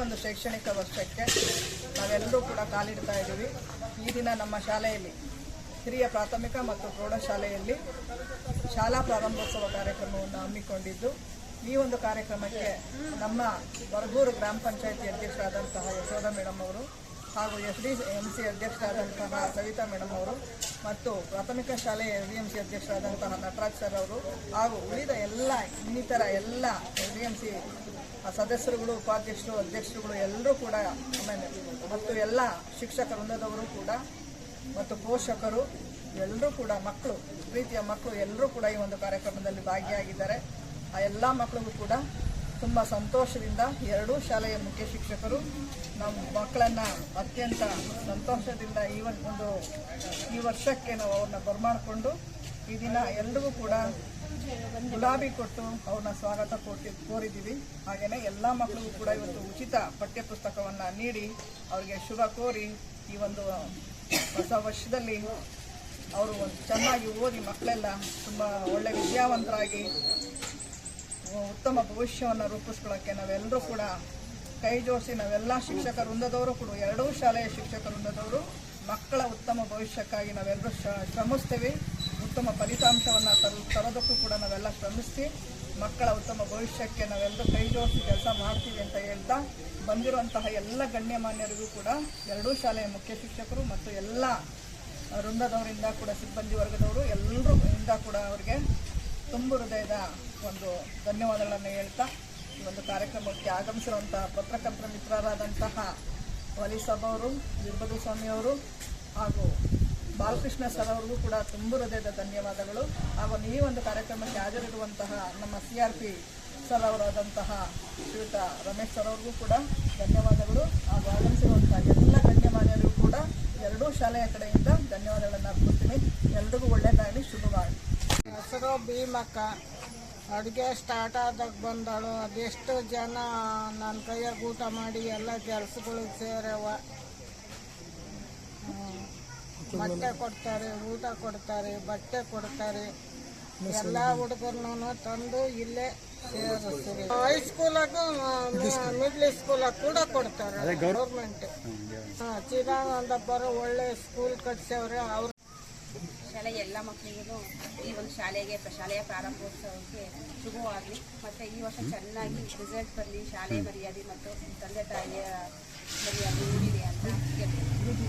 ಒಂದು ಶೈಕ್ಷಣಿಕ ವರ್ಷಕ್ಕೆ ನಾವೆಲ್ಲರೂ ಕೂಡ ಕಾಲಿಡ್ತಾ ಇದ್ದೀವಿ. ಈ ದಿನ ನಮ್ಮ ಶಾಲೆಯಲ್ಲಿ ಹಿರಿಯ ಪ್ರಾಥಮಿಕ ಮತ್ತು ಪ್ರೌಢಶಾಲೆಯಲ್ಲಿ ಶಾಲಾ ಪ್ರಾರಂಭೋತ್ಸವ ಕಾರ್ಯಕ್ರಮವನ್ನು ಹಮ್ಮಿಕೊಂಡಿದ್ದು, ಈ ಒಂದು ಕಾರ್ಯಕ್ರಮಕ್ಕೆ ನಮ್ಮ ಬರಗೂರು ಗ್ರಾಮ ಪಂಚಾಯಿತಿ ಅಧ್ಯಕ್ಷರಾದಂತಹ ಯಶೋಧ ಮೇಡಮ್ ಅವರು ಹಾಗೂ SDMC ಅಧ್ಯಕ್ಷರಾದಂತಹ ಸವಿತಾ ಮೇಡಮ್ ಅವರು ಮತ್ತು ಪ್ರಾಥಮಿಕ ಶಾಲೆಯ SDMC ಅಧ್ಯಕ್ಷರಾದಂತಹ ನಟರಾಜ್ ಸರ್ ಅವರು ಹಾಗೂ ಉಳಿದ ಇನ್ನಿತರ ಎಲ್ಲ SDMC ಸದಸ್ಯರುಗಳು, ಉಪಾಧ್ಯಕ್ಷರು, ಅಧ್ಯಕ್ಷರುಗಳು ಎಲ್ಲರೂ ಕೂಡ, ಮತ್ತು ಎಲ್ಲ ಶಿಕ್ಷಕ ವೃಂದದವರು ಕೂಡ ಮತ್ತು ಪೋಷಕರು ಎಲ್ಲರೂ ಕೂಡ, ಮಕ್ಕಳು, ಪ್ರೀತಿಯ ಮಕ್ಕಳು ಎಲ್ಲರೂ ಕೂಡ ಈ ಒಂದು ಕಾರ್ಯಕ್ರಮದಲ್ಲಿ ಭಾಗಿಯಾಗಿದ್ದಾರೆ. ಆ ಎಲ್ಲ ಮಕ್ಕಳಿಗೂ ಕೂಡ ತುಂಬ ಸಂತೋಷದಿಂದ ಎರಡೂ ಶಾಲೆಯ ಮುಖ್ಯ ಶಿಕ್ಷಕರು ನಮ್ಮ ಮಕ್ಕಳನ್ನು ಅತ್ಯಂತ ಸಂತೋಷದಿಂದ ಈ ವರ್ಷಕ್ಕೆ ನಾವು ಅವ್ರನ್ನ ಬರಮಾಡಿಕೊಂಡು ಈ ದಿನ ಎಲ್ರಿಗೂ ಕೂಡ ಗುಲಾಬಿ ಕೊಟ್ಟು ಅವ್ರನ್ನ ಸ್ವಾಗತ ಕೋರಿದ್ದೀವಿ. ಹಾಗೆಯೇ ಎಲ್ಲ ಮಕ್ಕಳಿಗೂ ಕೂಡ ಇವತ್ತು ಉಚಿತ ಪಠ್ಯಪುಸ್ತಕವನ್ನು ನೀಡಿ ಅವರಿಗೆ ಶುಭ ಕೋರಿ ಈ ಒಂದು ಹೊಸ ವರ್ಷದಲ್ಲಿ ಅವರು ಚೆನ್ನಾಗಿ ಓದಿ ಮಕ್ಕಳೆಲ್ಲ ತುಂಬ ಒಳ್ಳೆ ವಿದ್ಯಾವಂತರಾಗಿ ಉತ್ತಮ ಭವಿಷ್ಯವನ್ನು ರೂಪಿಸ್ಕೊಳ್ಳೋಕ್ಕೆ ನಾವೆಲ್ಲರೂ ಕೂಡ ಕೈ ಜೋಡಿಸಿ ನಾವೆಲ್ಲ ಶಿಕ್ಷಕ ವೃಂದದವರು ಕೂಡ, ಎರಡೂ ಶಾಲೆಯ ಶಿಕ್ಷಕ ವೃಂದದವರು ಮಕ್ಕಳ ಉತ್ತಮ ಭವಿಷ್ಯಕ್ಕಾಗಿ ನಾವೆಲ್ಲರೂ ಶ್ರಮಿಸ್ತೇವೆ. ಉತ್ತಮ ಫಲಿತಾಂಶವನ್ನು ತರೋದಕ್ಕೂ ಕೂಡ ನಾವೆಲ್ಲ ಶ್ರಮಿಸಿ ಮಕ್ಕಳ ಉತ್ತಮ ಭವಿಷ್ಯಕ್ಕೆ ನಾವೆಲ್ಲರೂ ಕೈ ಜೋಡಿಸಿ ಕೆಲಸ ಮಾಡ್ತೀವಿ ಅಂತ ಹೇಳ್ತಾ, ಬಂದಿರುವಂತಹ ಎಲ್ಲ ಗಣ್ಯಮಾನ್ಯರಿಗೂ ಕೂಡ ಎರಡೂ ಶಾಲೆಯ ಮುಖ್ಯ ಶಿಕ್ಷಕರು ಮತ್ತು ಎಲ್ಲ ವೃಂದದವರಿಂದ ಕೂಡ, ಸಿಬ್ಬಂದಿ ವರ್ಗದವರು ಎಲ್ಲರೂ ಇಂದ ಕೂಡ ಅವರಿಗೆ ತುಂಬ ಹೃದಯದ ಒಂದು ಧನ್ಯವಾದಗಳನ್ನು ಹೇಳ್ತಾ, ಈ ಒಂದು ಕಾರ್ಯಕ್ರಮಕ್ಕೆ ಆಗಮಿಸಿರುವಂತಹ ಪತ್ರಕರ್ತರ ಮಿತ್ರರಾದಂತಹ ವಲಿಸಾಬ್ ಅವರು, ವೀರಭದ್ರ ಸ್ವಾಮಿಯವರು ಹಾಗೂ ಬಾಲಕೃಷ್ಣ ಸರ್ ಅವ್ರಿಗೂ ಕೂಡ ತುಂಬ ಹೃದಯದ ಧನ್ಯವಾದಗಳು. ಹಾಗೂ ಈ ಒಂದು ಕಾರ್ಯಕ್ರಮಕ್ಕೆ ಹಾಜರಿರುವಂತಹ ನಮ್ಮ CRP ಸರ್ ಅವರಾದಂತಹ ಶ್ರೀಯುತ ರಮೇಶ್ ಸರ್ ಅವ್ರಿಗೂ ಕೂಡ ಧನ್ಯವಾದಗಳು. ಹಾಗೂ ಆಗಮಿಸಿರುವಂತಹ ಎಲ್ಲ ಗಣ್ಯಮಾನ್ಯರಿಗೂ ಕೂಡ ಎರಡೂ ಶಾಲೆಯ ಕಡೆಯಿಂದ ಧನ್ಯವಾದಗಳನ್ನು ಅರ್ಪಿಸ್ತೀನಿ. ಎಲ್ರಿಗೂ ಒಳ್ಳೆಯದಾಗಲಿ, ಶುಭವಾಗಲಿ. ಹೆಸರು ಭೀಮಕ್ಕ. ಅಡುಗೆ ಸ್ಟಾರ್ಟ್ ಆದಾಗ ಬಂದಳು. ಅದೆಷ್ಟು ಜನ ನನ್ನ ಕೈಯಾಗ ಊಟ ಮಾಡಿ ಎಲ್ಲ ಕೆಲಸಗಳಿಗೆ ಸೇರವ. ಮೊಟ್ಟೆ ಕೊಡ್ತಾರೆ, ಊಟ ಕೊಡ್ತಾರೆ, ಬಟ್ಟೆ ಕೊಡ್ತಾರೆ. ಎಲ್ಲ ಹುಡುಗರನ್ನು ತಂದು ಇಲ್ಲೇ ಸೇರಿಸ್ತೀವಿ. ಹೈಸ್ಕೂಲಾಗೂ ಮಿಡ್ಲ್ ಸ್ಕೂಲಾಗ ಕೂಡ ಕೊಡ್ತಾರೆ ಗೌರ್ಮೆಂಟ್. ಚಿದಾನಂದಪ್ಪರು ಒಳ್ಳೆ ಸ್ಕೂಲ್ ಕಟ್ಸವ್ರೆ. ಅವ್ರು ಶಾಲೆಯ ಎಲ್ಲ ಮಕ್ಕಳಿಗೂ ಈ ಒಂದು ಶಾಲೆಯ ಪ್ರಾರಂಭೋತ್ಸವಕ್ಕೆ ಶುಭವಾಗಲಿ. ಮತ್ತು ಈ ವರ್ಷ ಚೆನ್ನಾಗಿ ರಿಸಲ್ಟ್ ಬರಲಿ, ಶಾಲೆ ಮರ್ಯಾದೆ ಮತ್ತು ತಂದೆ ತಾಯಿಯ ಮರ್ಯಾದೆ ನೀಡಿದೆ ಅಂತ ಹೇಳ್ತೀನಿ.